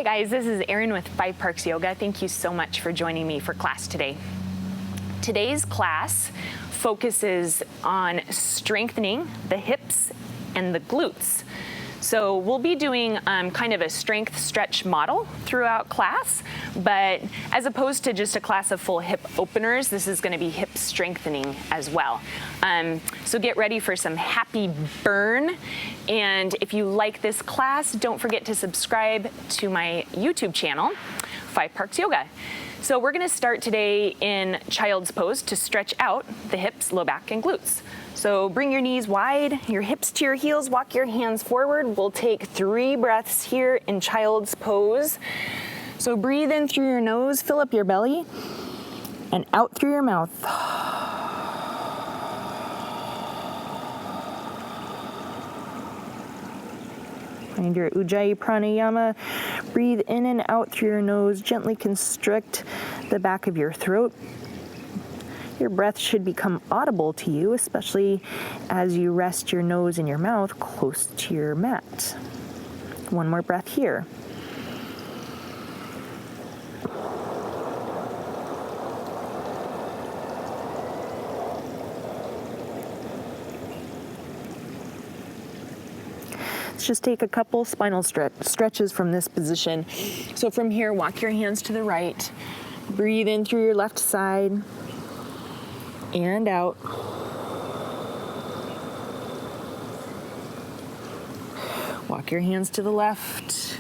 Hi guys, this is Erin with 5 Parks Yoga. Thank you so much for joining me for class today. Today's class focuses on strengthening the hips and the glutes. So we'll be doing kind of a strength stretch model throughout class, but as opposed to just a class of full hip openers, this is going to be hip strengthening as well. So get ready for some happy burn. And if you like this class, don't forget to subscribe to my YouTube channel, 5 Parks Yoga. So we're going to start today in child's pose to stretch out the hips, low back, and glutes. So bring your knees wide, your hips to your heels, walk your hands forward. We'll take 3 breaths here in child's pose. So breathe in through your nose, fill up your belly, and out through your mouth. Find your Ujjayi Pranayama. Breathe in and out through your nose. Gently constrict the back of your throat. Your breath should become audible to you, especially as you rest your nose and your mouth close to your mat. One more breath here. Let's just take a couple spinal stretches from this position. So from here, walk your hands to the right. Breathe in through your left side and out. Walk your hands to the left.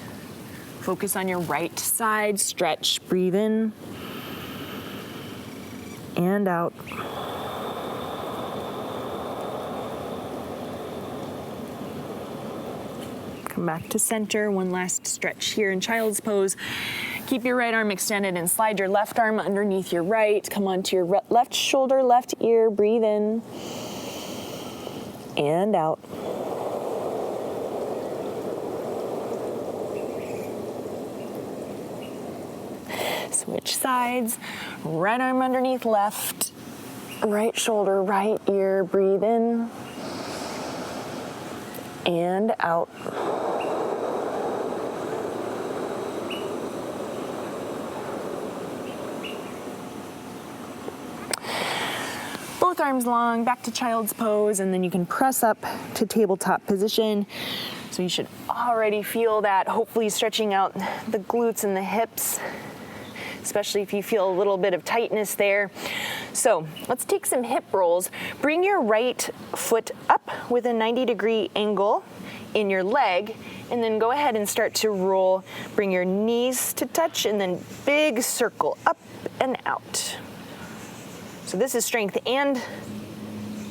Focus on your right side. Stretch. Breathe in and out. Come back to center. One last stretch here in child's pose. Keep your right arm extended and slide your left arm underneath your right. Come onto your left shoulder, left ear. Breathe in and out. Switch sides. Right arm underneath left. Right shoulder, right ear. Breathe in and out. Both arms long, back to child's pose, and then you can press up to tabletop position. So you should already feel that, hopefully stretching out the glutes and the hips, especially if you feel a little bit of tightness there. So let's take some hip rolls. Bring your right foot up with a 90-degree angle in your leg, and then go ahead and start to roll. Bring your knees to touch, and then big circle up and out. So this is strength and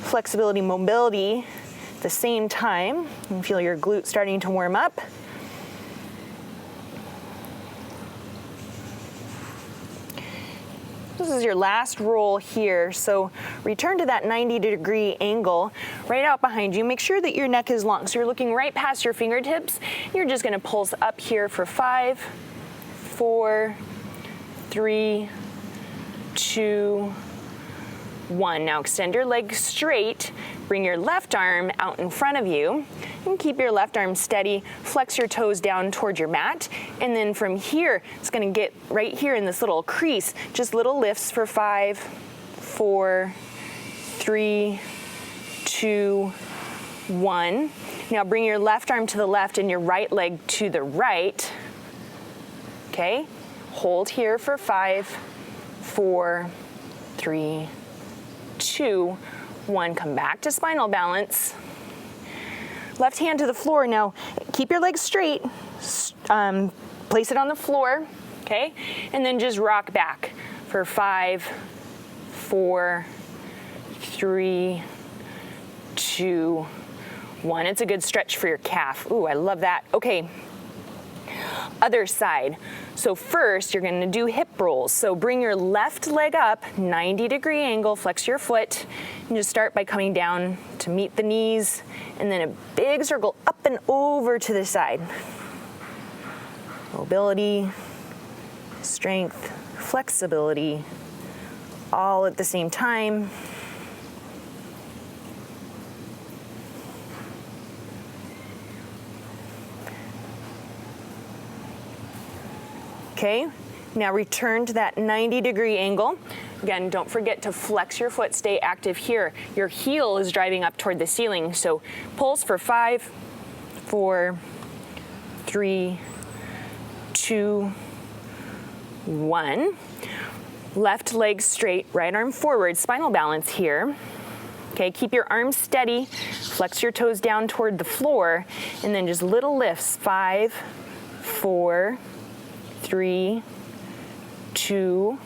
flexibility, mobility at the same time. You feel your glutes starting to warm up. This is your last roll here. So return to that 90-degree angle right out behind you. Make sure that your neck is long. So you're looking right past your fingertips. You're just going to pulse up here for 5, 4, 3, 2, 1. Now extend your legs straight. Bring your left arm out in front of you and keep your left arm steady. Flex your toes down toward your mat. And then from here, it's going to get right here in this little crease. Just little lifts for 5, 4, 3, 2, 1. Now bring your left arm to the left and your right leg to the right. Okay? Hold here for 5, 4, 3, 2, 1. Come back to spinal balance. Left hand to the floor. Now keep your legs straight. Place it on the floor. Okay? And then just rock back for 5, 4, 3, 2, 1. It's a good stretch for your calf. Ooh, I love that. Okay. Other side. So first, you're going to do hip rolls. So bring your left leg up, 90-degree angle, flex your foot, and just start by coming down to meet the knees, and then a big circle up and over to the side. Mobility, strength, flexibility, all at the same time. Okay, now return to that 90-degree angle. Again, don't forget to flex your foot, stay active here. Your heel is driving up toward the ceiling, so pulse for 5, 4, 3, 2, 1. Left leg straight, right arm forward, spinal balance here. Okay, keep your arms steady, flex your toes down toward the floor, and then just little lifts. 5, 4, 3, 2,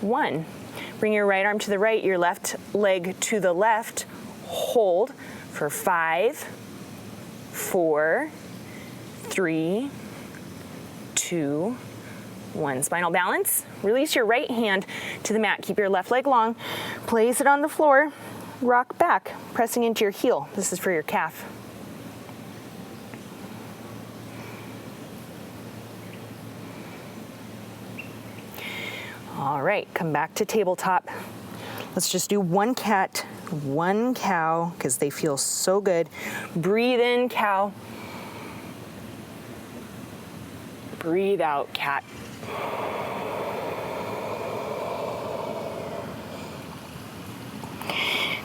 1. Bring your right arm to the right, your left leg to the left. Hold for 5, 4, 3, 2, 1. Spinal balance. Release your right hand to the mat. Keep your left leg long. Place it on the floor. Rock back, pressing into your heel. This is for your calf. All right, come back to tabletop. Let's just do one cat, one cow, because they feel so good. Breathe in, cow. Breathe out, cat.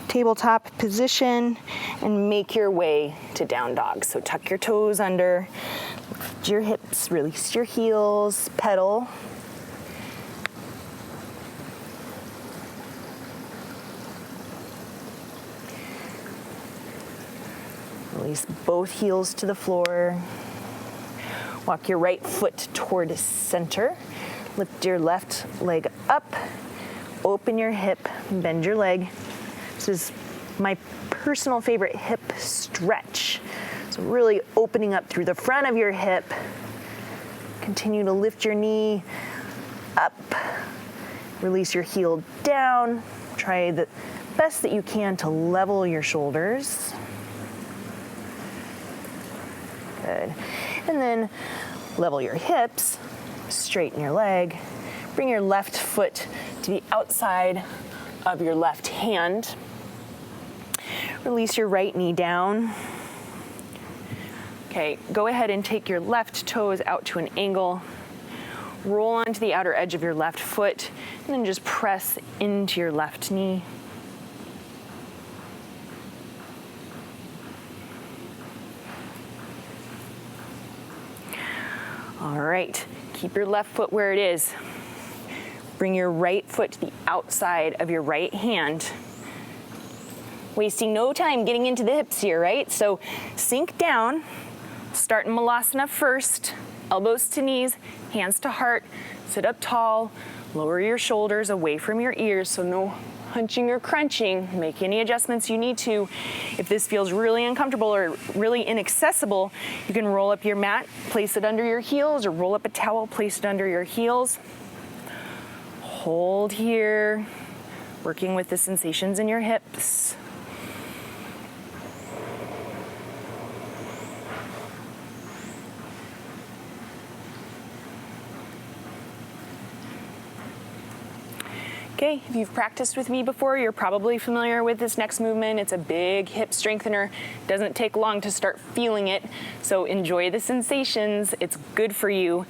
Tabletop position and make your way to down dog. So tuck your toes under, lift your hips, release your heels, pedal. Release both heels to the floor. Walk your right foot toward center. Lift your left leg up. Open your hip, bend your leg. This is my personal favorite hip stretch. So really opening up through the front of your hip. Continue to lift your knee up. Release your heel down. Try the best that you can to level your shoulders. Good. And then level your hips, straighten your leg. Bring your left foot to the outside of your left hand. Release your right knee down. Okay, go ahead and take your left toes out to an angle. Roll onto the outer edge of your left foot, and then just press into your left knee. All right, keep your left foot where it is. Bring your right foot to the outside of your right hand. Wasting no time getting into the hips here, right? So sink down, start in Malasana first, elbows to knees, hands to heart, sit up tall, lower your shoulders away from your ears, so no hunching or crunching. Make any adjustments you need to. If this feels really uncomfortable or really inaccessible, you can roll up your mat, place it under your heels, or roll up a towel, place it under your heels. Hold here, working with the sensations in your hips. Okay, if you've practiced with me before, you're probably familiar with this next movement. It's a big hip strengthener. Doesn't take long to start feeling it, so enjoy the sensations. It's good for you.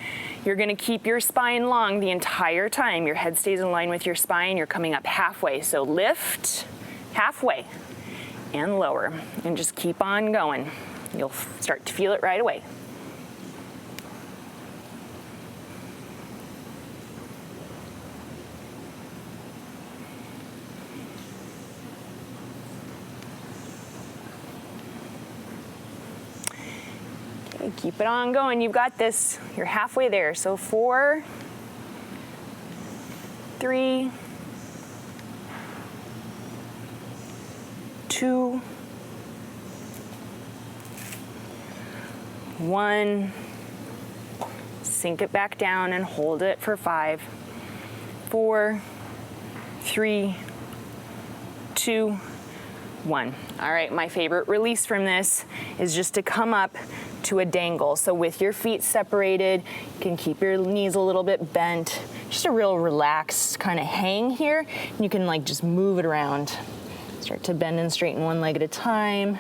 You're gonna keep your spine long the entire time. Your head stays in line with your spine. You're coming up halfway, so lift halfway and lower, and just keep on going. You'll start to feel it right away. Keep it on going. You've got this. You're halfway there. So 4, 3, 2, 1. Sink it back down and hold it for 5, 4, 3, 2, 1. All right, my favorite release from this is just to come up to a dangle. So with your feet separated, you can keep your knees a little bit bent. Just a real relaxed kind of hang here. You can like just move it around. Start to bend and straighten one leg at a time.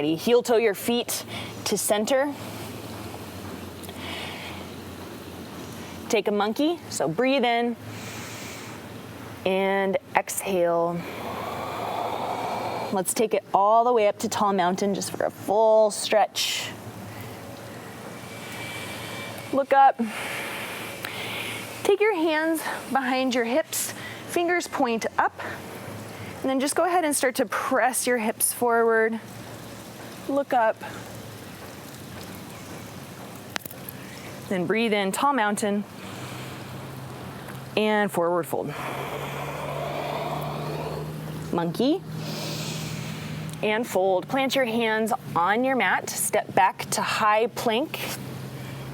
Alrighty, heel toe your feet to center. Take a monkey, so breathe in and exhale. Let's take it all the way up to tall mountain just for a full stretch. Look up. Take your hands behind your hips, fingers point up, and then just go ahead and start to press your hips forward. Look up. Then breathe in, tall mountain, and forward fold. Monkey, and fold. Plant your hands on your mat, step back to high plank.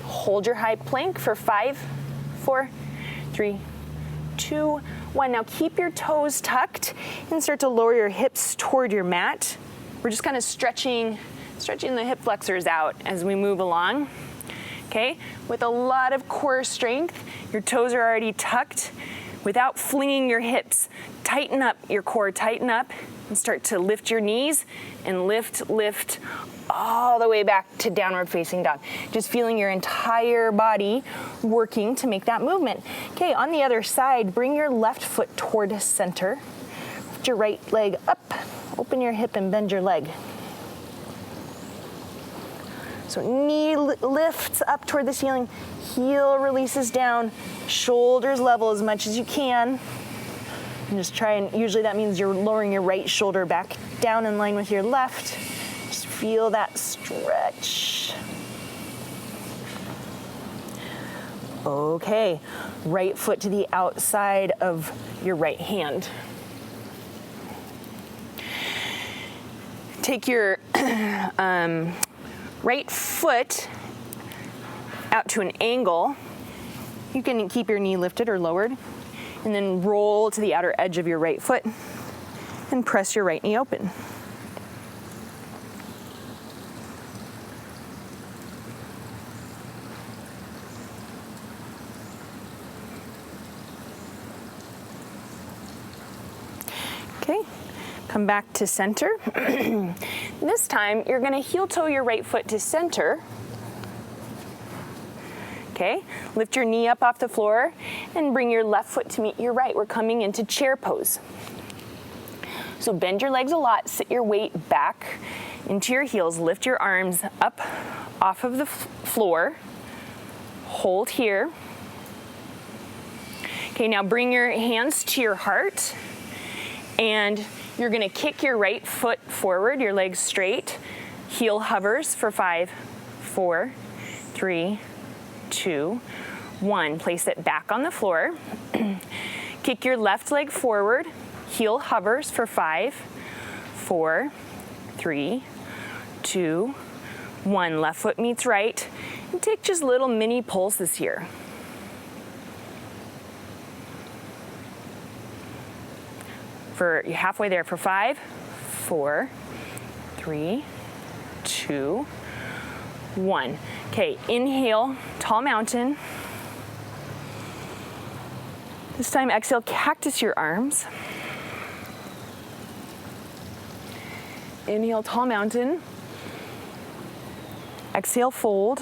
Hold your high plank for 5, 4, 3, 2, 1. Now keep your toes tucked and start to lower your hips toward your mat. We're just kind of stretching the hip flexors out as we move along. Okay, with a lot of core strength, your toes are already tucked. Without flinging your hips, tighten up your core, tighten up, and start to lift your knees and lift all the way back to downward facing dog. Just feeling your entire body working to make that movement. Okay, on the other side, bring your left foot toward center. Lift your right leg up, open your hip and bend your leg. So knee lifts up toward the ceiling, heel releases down, shoulders level as much as you can. And just try and, usually that means you're lowering your right shoulder back down in line with your left. Just feel that stretch. Okay, right foot to the outside of your right hand. Take your right foot out to an angle. You can keep your knee lifted or lowered, and then roll to the outer edge of your right foot and press your right knee open. Okay. Come back to center. This time, you're gonna heel toe your right foot to center. Okay, lift your knee up off the floor and bring your left foot to meet your right. We're coming into chair pose. So bend your legs a lot, sit your weight back into your heels, lift your arms up off of the floor, hold here. Okay, now bring your hands to your heart, and you're gonna kick your right foot forward, your legs straight, heel hovers for 5, 4, 3, 2, 1. Place it back on the floor. Kick your left leg forward, heel hovers for 5, 4, 3, 2, 1. Left foot meets right. And take just little mini pulses here. You're halfway there for 5, 4, 3, 2, 1. Okay, inhale, tall mountain. This time exhale, cactus your arms. Inhale, tall mountain. Exhale, fold.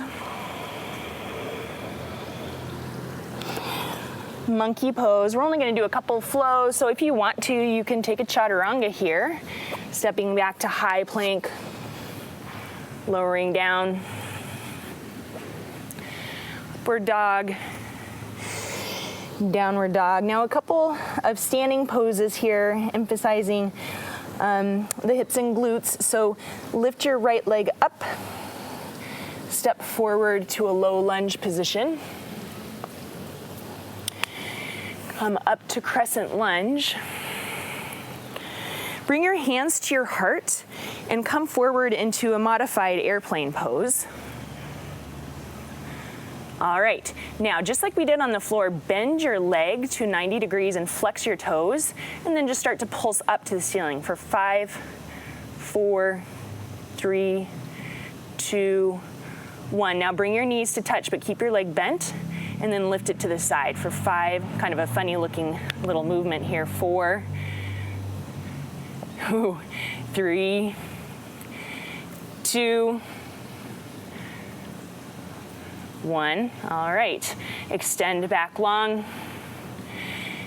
Monkey pose. We're only going to do a couple flows, so if you want to, you can take a chaturanga here, stepping back to high plank, lowering down, upward dog, downward dog. Now a couple of standing poses here, emphasizing the hips and glutes. So lift your right leg up, step forward to a low lunge position. Come up to crescent lunge. Bring your hands to your heart and come forward into a modified airplane pose. All right, now just like we did on the floor, bend your leg to 90 degrees and flex your toes, and then just start to pulse up to the ceiling for 5, 4, 3, 2, 1. Now bring your knees to touch, but keep your leg bent, and then lift it to the side for 5, kind of a funny looking little movement here. 4, 3, 2, 1. All right, extend back long,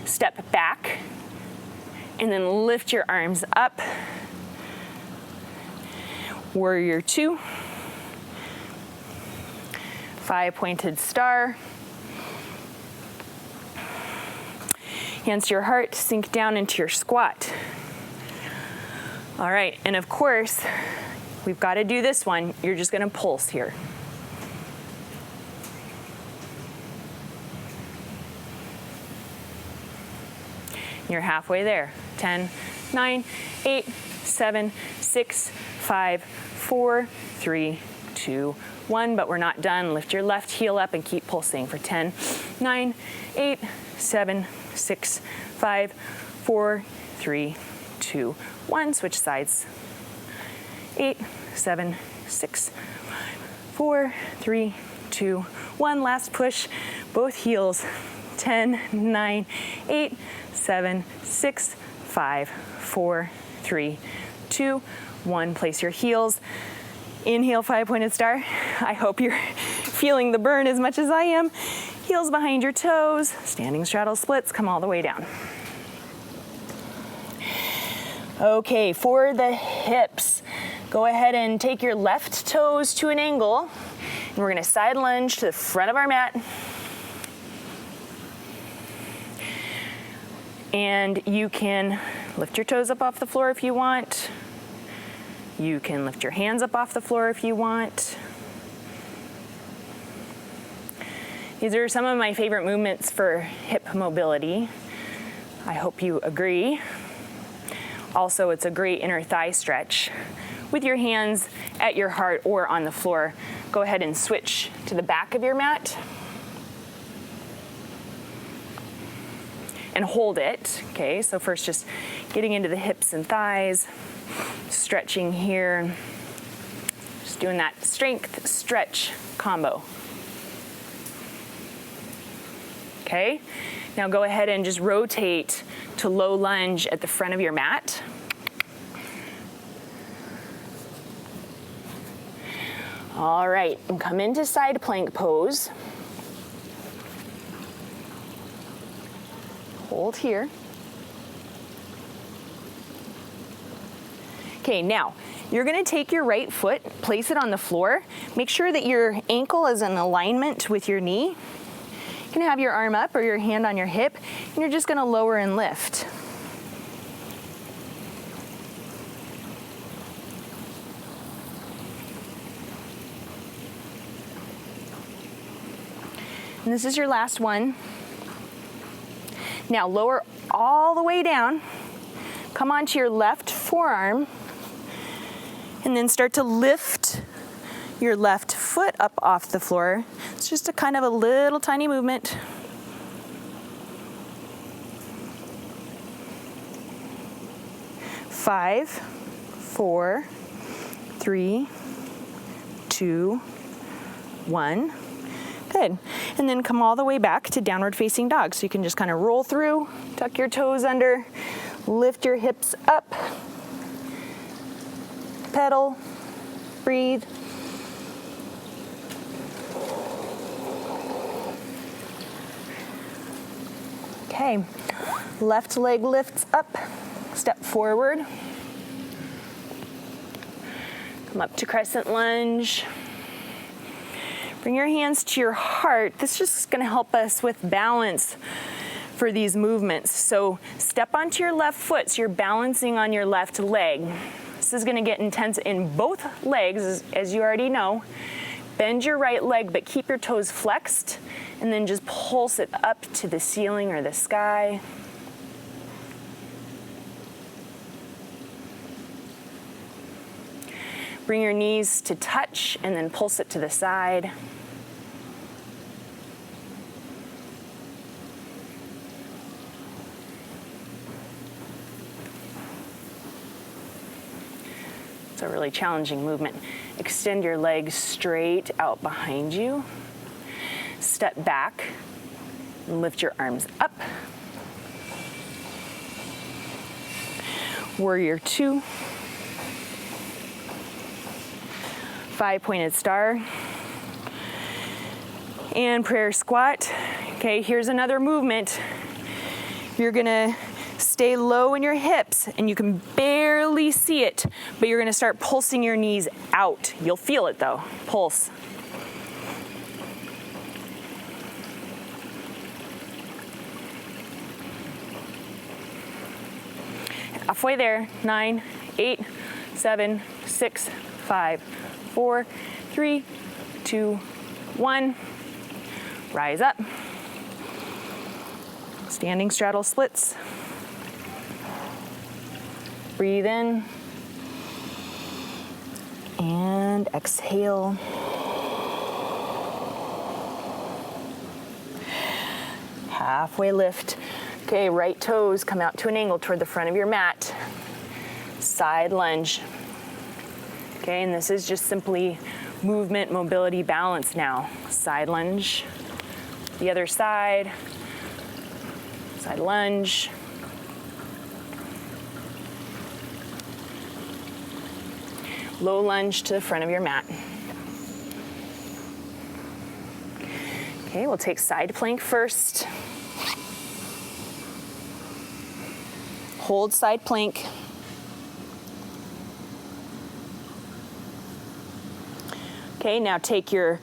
step back, and then lift your arms up. Warrior 2, 5-pointed star. Hands to your heart, sink down into your squat. All right, and of course, we've got to do this one. You're just going to pulse here. You're halfway there. 10, 9, 8, 7, 6, 5, 4, 3, 2, 1. But we're not done. Lift your left heel up and keep pulsing for 10, 9, 8, 7, 6, 5, 4, 3, 2, 1. Switch sides. 8, 7, 6, 5, 4, 3, 2, 1. Last push. Both heels. 10, 9, 8, 7, 6, 5, 4, 3, 2, 1. Place your heels. Inhale, 5-pointed star. I hope you're feeling the burn as much as I am. Heels behind your toes. Standing straddle splits. Come all the way down. Okay, for the hips, go ahead and take your left toes to an angle. And we're going to side lunge to the front of our mat. And you can lift your toes up off the floor if you want. You can lift your hands up off the floor if you want. These are some of my favorite movements for hip mobility. I hope you agree. Also, it's a great inner thigh stretch. With your hands at your heart or on the floor, go ahead and switch to the back of your mat. And hold it, okay? So first just getting into the hips and thighs, stretching here, just doing that strength stretch combo. Okay, now go ahead and just rotate to low lunge at the front of your mat. All right, and come into side plank pose. Hold here. Okay, now you're going to take your right foot, place it on the floor. Make sure that your ankle is in alignment with your knee. You can have your arm up or your hand on your hip, and you're just going to lower and lift. And this is your last one. Now lower all the way down, come onto your left forearm, and then start to lift your left foot up off the floor. It's just a kind of a little tiny movement. Five, 4, 3, 2, 1. Good. And then come all the way back to downward facing dog. So you can just kind of roll through, tuck your toes under, lift your hips up, pedal, breathe. Okay, left leg lifts up, step forward. Come up to crescent lunge. Bring your hands to your heart. This is just going to help us with balance for these movements. So step onto your left foot, so you're balancing on your left leg. This is going to get intense in both legs, as you already know. Bend your right leg, but keep your toes flexed, and then just pulse it up to the ceiling or the sky. Bring your knees to touch and then pulse it to the side. It's a really challenging movement. Extend your legs straight out behind you. Step back and lift your arms up. Warrior 2. 5-pointed star, and prayer squat. Okay, here's another movement. You're gonna stay low in your hips, and you can barely see it, but you're gonna start pulsing your knees out. You'll feel it though, pulse. Halfway there, 9, 8, 7, 6, 5, 4, 3, 2, 1. Rise up. Standing straddle splits. Breathe in. And exhale. Halfway lift. Okay, right toes come out to an angle toward the front of your mat. Side lunge. Okay, and this is just simply movement, mobility, balance now. Side lunge. The other side. Side lunge. Low lunge to the front of your mat. Okay, we'll take side plank first. Hold side plank. Okay, now take your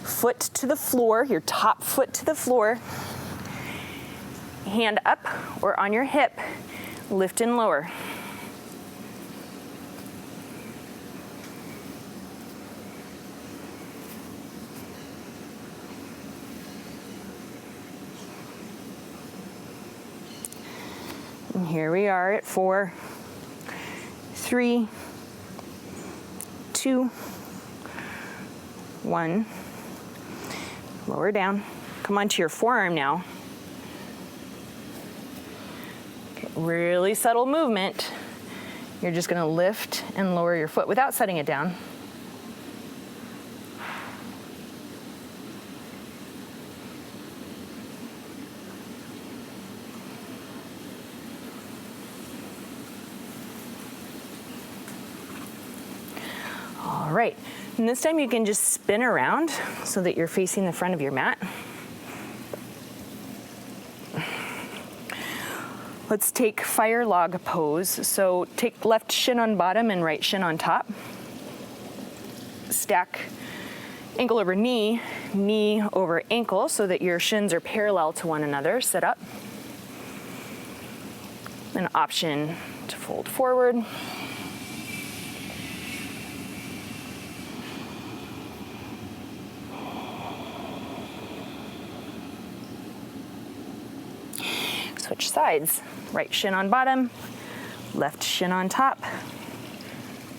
foot to the floor, your top foot to the floor. Hand up or on your hip, lift and lower. And here we are at 4, 3, 2, 1. Lower down. Come onto your forearm now. Okay, really subtle movement. You're just going to lift and lower your foot without setting it down. All right, and this time you can just spin around so that you're facing the front of your mat. Let's take fire log pose. So take left shin on bottom and right shin on top. Stack ankle over knee, knee over ankle so that your shins are parallel to one another. Sit up. An option to fold forward. Switch sides. Right shin on bottom, left shin on top.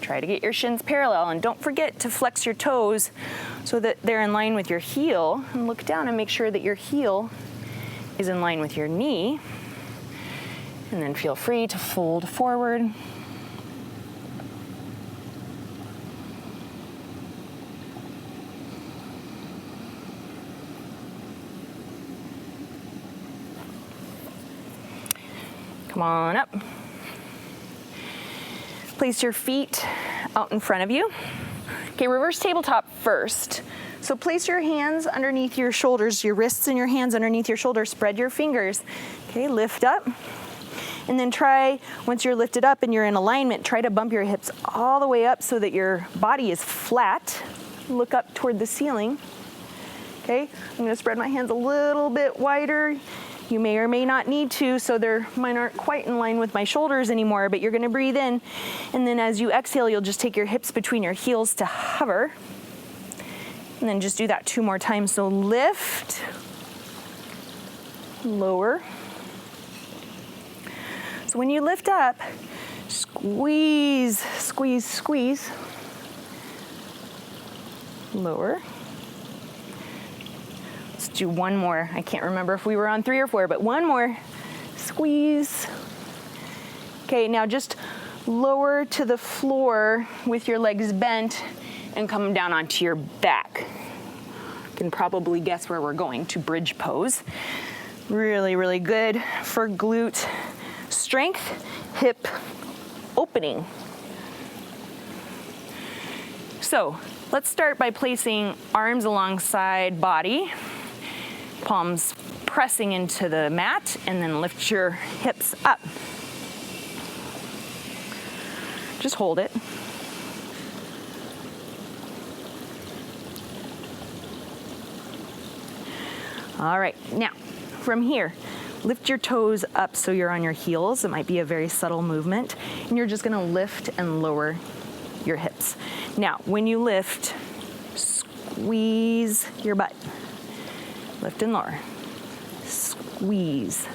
Try to get your shins parallel, and don't forget to flex your toes so that they're in line with your heel, and look down and make sure that your heel is in line with your knee. And then feel free to fold forward. Come on up. Place your feet out in front of you. Okay, reverse tabletop first. So place your hands underneath your shoulders, your wrists and your hands underneath your shoulders. Spread your fingers. Okay, lift up. And then try, once you're lifted up and you're in alignment, try to bump your hips all the way up so that your body is flat. Look up toward the ceiling. Okay, I'm gonna spread my hands a little bit wider. You may or may not need to, so mine aren't quite in line with my shoulders anymore, but you're gonna breathe in, and then as you exhale, you'll just take your hips between your heels to hover, and then just do that 2 more times. So lift, lower. So when you lift up, squeeze, squeeze, squeeze, lower. Let's do one more. I can't remember if we were on 3 or 4, but one more. Squeeze. Okay, now just lower to the floor with your legs bent and come down onto your back. You can probably guess where we're going, to bridge pose. Really, really good for glute strength, hip opening. So let's start by placing arms alongside body, palms pressing into the mat, and then lift your hips up. Just hold it. All right, now from here, lift your toes up so you're on your heels. It might be a very subtle movement, and you're just gonna lift and lower your hips. Now, when you lift, squeeze your butt. Lift and lower. Squeeze.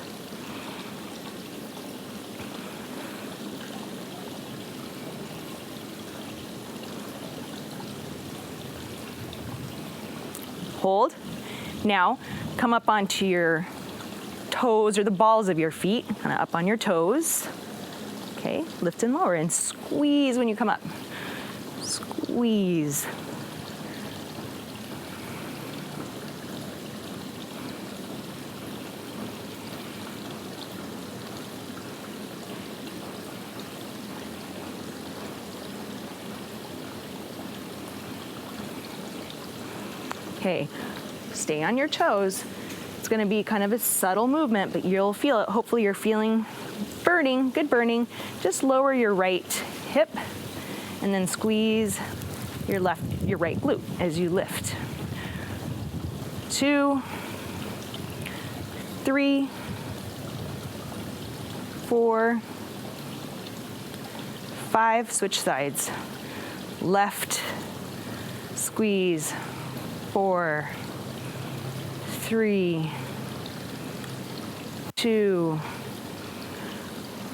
Hold. Now, come up onto your toes or the balls of your feet, kind of up on your toes. Okay, lift and lower and squeeze when you come up. Squeeze. Okay, stay on your toes. It's gonna be kind of a subtle movement, but you'll feel it. Hopefully you're feeling burning, good burning. Just lower your right hip and then squeeze your right glute as you lift. 2, 3, 4, 5, switch sides. Left, squeeze. 4, 3, 2,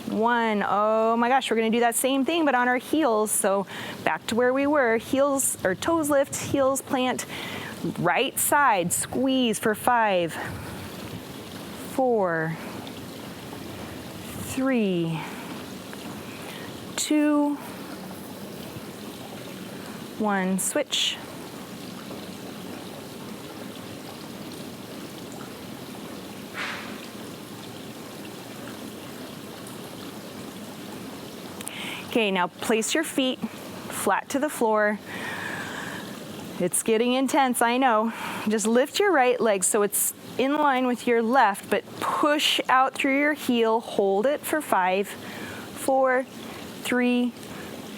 1. Oh my gosh, we're gonna do that same thing, but on our heels. So back to where we were, heels or toes lift, heels plant, right side, squeeze for 5, 4, 3, 2, 1, switch. Okay, now place your feet flat to the floor. It's getting intense, I know. Just lift your right leg so it's in line with your left, but push out through your heel. Hold it for 5, 4, 3,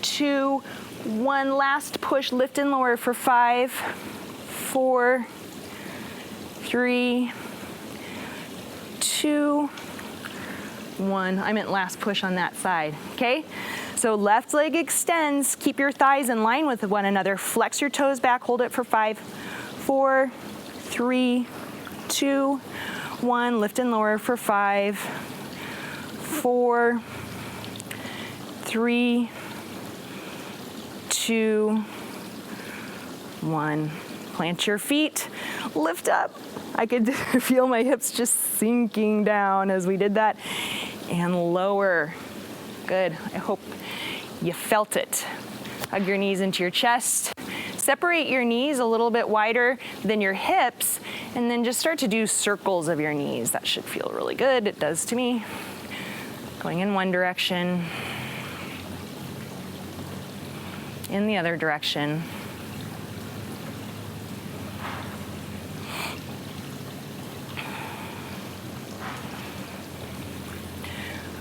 2, 1. Last push, lift and lower for 5, 4, 3, 2, 1. I meant last push on that side, okay? So left leg extends, keep your thighs in line with one another. Flex your toes back, hold it for 5, 4, 3, 2, 1. Lift and lower for 5, 4, 3, 2, 1. Plant your feet, lift up. I could feel my hips just sinking down as we did that. And lower. Good. I hope you felt it. Hug your knees into your chest. Separate your knees a little bit wider than your hips, and then just start to do circles of your knees. That should feel really good. It does to me. Going in one direction, in the other direction.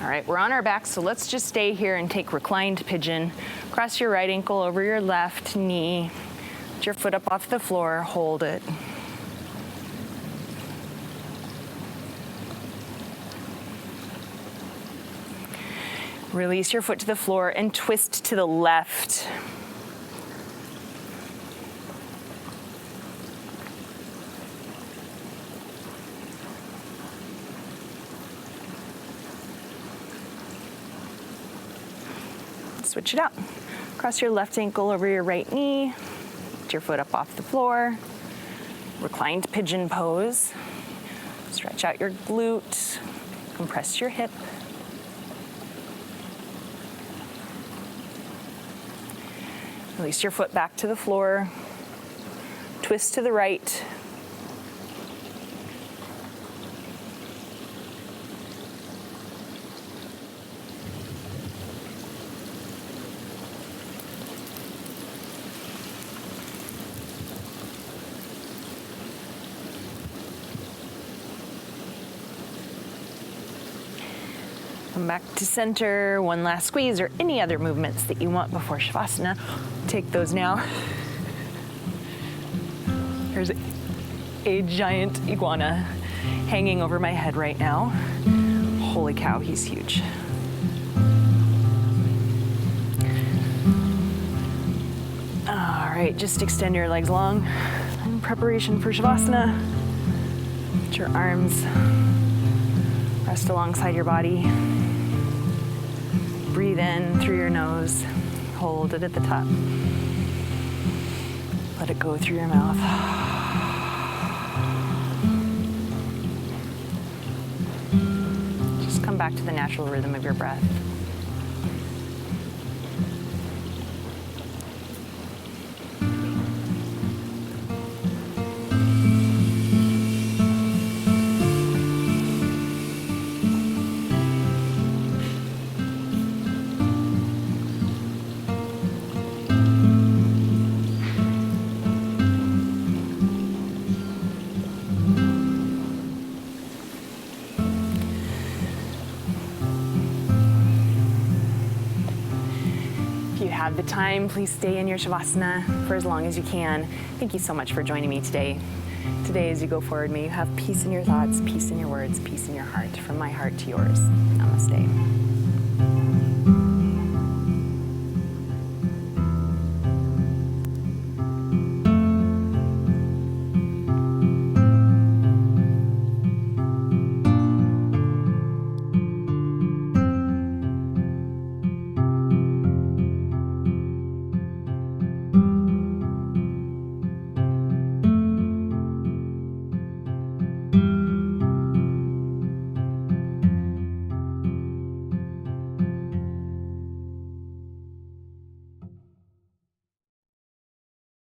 All right, we're on our back, so let's just stay here and take reclined pigeon. Cross your right ankle over your left knee. Put your foot up off the floor, hold it. Release your foot to the floor and twist to the left. Switch it out. Cross your left ankle over your right knee. Put your foot up off the floor. Reclined pigeon pose. Stretch out your glute. Compress your hip. Release your foot back to the floor. Twist to the right. Come back to center, one last squeeze, or any other movements that you want before Savasana. Take those now. There's a giant iguana hanging over my head right now. Holy cow, he's huge. All right, just extend your legs long in preparation for Savasana. Let your arms rest alongside your body. Breathe in through your nose. Hold it at the top. Let it go through your mouth. Just come back to the natural rhythm of your breath. Have the time, please stay in your Savasana for as long as you can. Thank you so much for joining me today. Today, as you go forward, may you have peace in your thoughts, peace in your words, peace in your heart. From my heart to yours. Namaste.